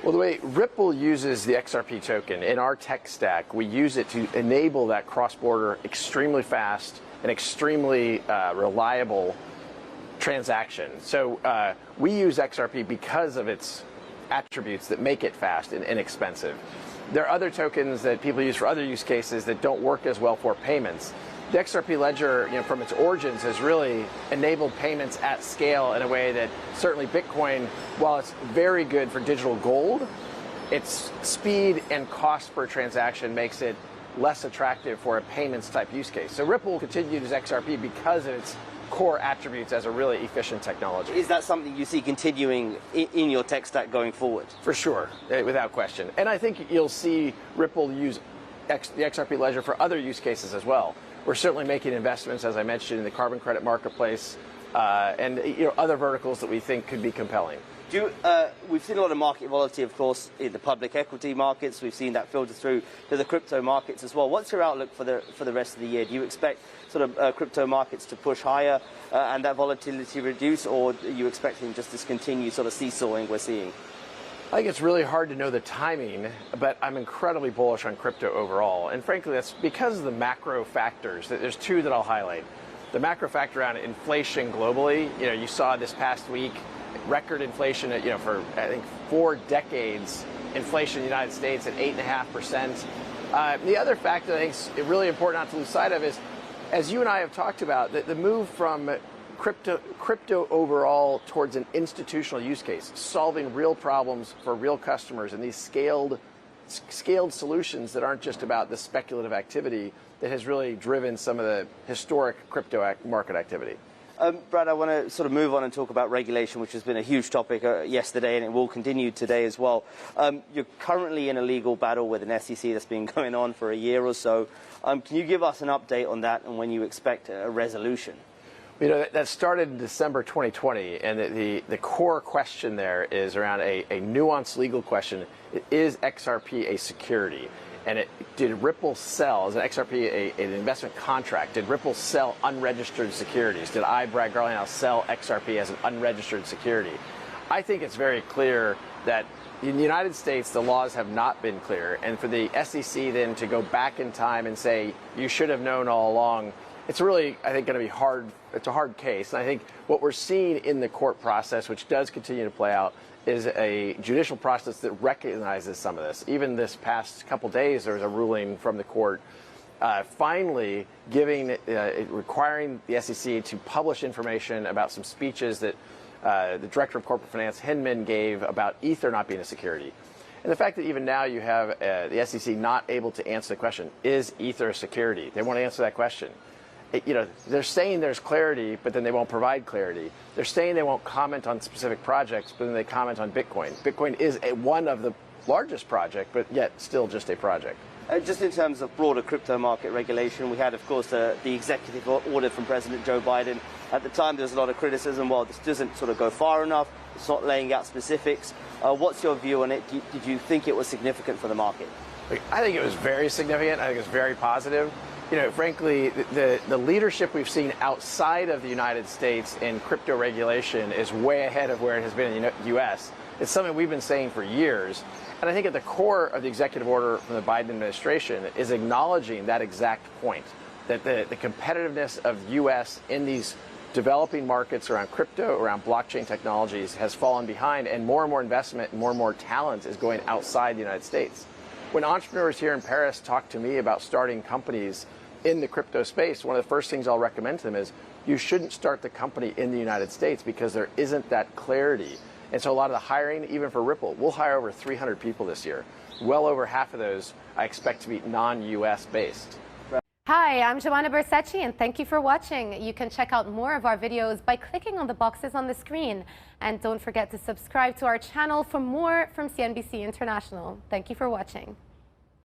Well, the way Ripple uses the XRP token in our tech stack, we use it to enable that cross-border, extremely fast and extremely reliable transaction. So we use XRP because of its attributes that make it fast and inexpensive. There are other tokens that people use for other use cases that don't work as well for payments. The XRP ledger, from its origins, has really enabled payments at scale in a way that certainly Bitcoin, while it's very good for digital gold, its speed and cost per transaction makes it less attractive for a payments type use case. So Ripple will continue to use XRP because of its core attributes as a really efficient technology. Is that something you see continuing in your tech stack going forward? For sure, without question. And I think you'll see Ripple use the XRP ledger for other use cases as well. We're certainly making investments, as I mentioned, in the carbon credit marketplace and other verticals that we think could be compelling. We've seen a lot of market volatility, of course, in the public equity markets. We've seen that filter through to the crypto markets as well. What's your outlook for the rest of the year? Do you expect sort of crypto markets to push higher and that volatility reduce, or are you expecting just this continued sort of seesawing we're seeing? I think it's really hard to know the timing, but I'm incredibly bullish on crypto overall. And frankly, that's because of the macro factors. There's two that I'll highlight. The macro factor around inflation globally. You saw this past week record inflation at, for I think 4 decades, inflation in the United States at 8.5%. The other factor I think is really important not to lose sight of is, as you and I have talked about, the move from crypto overall towards an institutional use case, solving real problems for real customers, and these scaled solutions that aren't just about the speculative activity that has really driven some of the historic crypto market activity. Brad, I want to sort of move on and talk about regulation, which has been a huge topic yesterday, and it will continue today as well. You're currently in a legal battle with an SEC that's been going on for a year or so. Can you give us an update on that and when you expect a resolution? That started in December 2020, and the core question there is around a nuanced legal question. Is XRP a security? And did Ripple sell, as an XRP, an investment contract, did Ripple sell unregistered securities? Did I, Brad Garlinghouse, sell XRP as an unregistered security? I think it's very clear that in the United States, the laws have not been clear. And for the SEC then to go back in time and say, you should have known all along, it's really, I think, going to be hard. It's a hard case. And I think what we're seeing in the court process, which does continue to play out, is a judicial process that recognizes some of this. Even this past couple days, there was a ruling from the court finally requiring the SEC to publish information about some speeches that the Director of Corporate Finance, Hinman, gave about Ether not being a security. And the fact that even now you have the SEC not able to answer the question, is Ether a security? They won't answer that question. They're saying there's clarity, but then they won't provide clarity. They're saying they won't comment on specific projects, but then they comment on Bitcoin. Bitcoin is one of the largest projects, but yet still just a project. Just in terms of broader crypto market regulation, we had, of course, the executive order from President Joe Biden. At the time, there was a lot of criticism. Well, this doesn't sort of go far enough. It's not laying out specifics. What's your view on it? Did you think it was significant for the market? I think it was very significant. I think it was very positive. Frankly, the leadership we've seen outside of the United States in crypto regulation is way ahead of where it has been in the U.S. It's something we've been saying for years. And I think at the core of the executive order from the Biden administration is acknowledging that exact point, that the competitiveness of the U.S. in these developing markets around crypto, around blockchain technologies has fallen behind, and more investment and more talent is going outside the United States. When entrepreneurs here in Paris talk to me about starting companies in the crypto space, one of the first things I'll recommend to them is you shouldn't start the company in the United States because there isn't that clarity. And so a lot of the hiring, even for Ripple, we'll hire over 300 people this year. Well over half of those I expect to be non-US based. Hi, I'm Joanna Bersecci, and thank you for watching. You can check out more of our videos by clicking on the boxes on the screen. And don't forget to subscribe to our channel for more from CNBC International. Thank you for watching.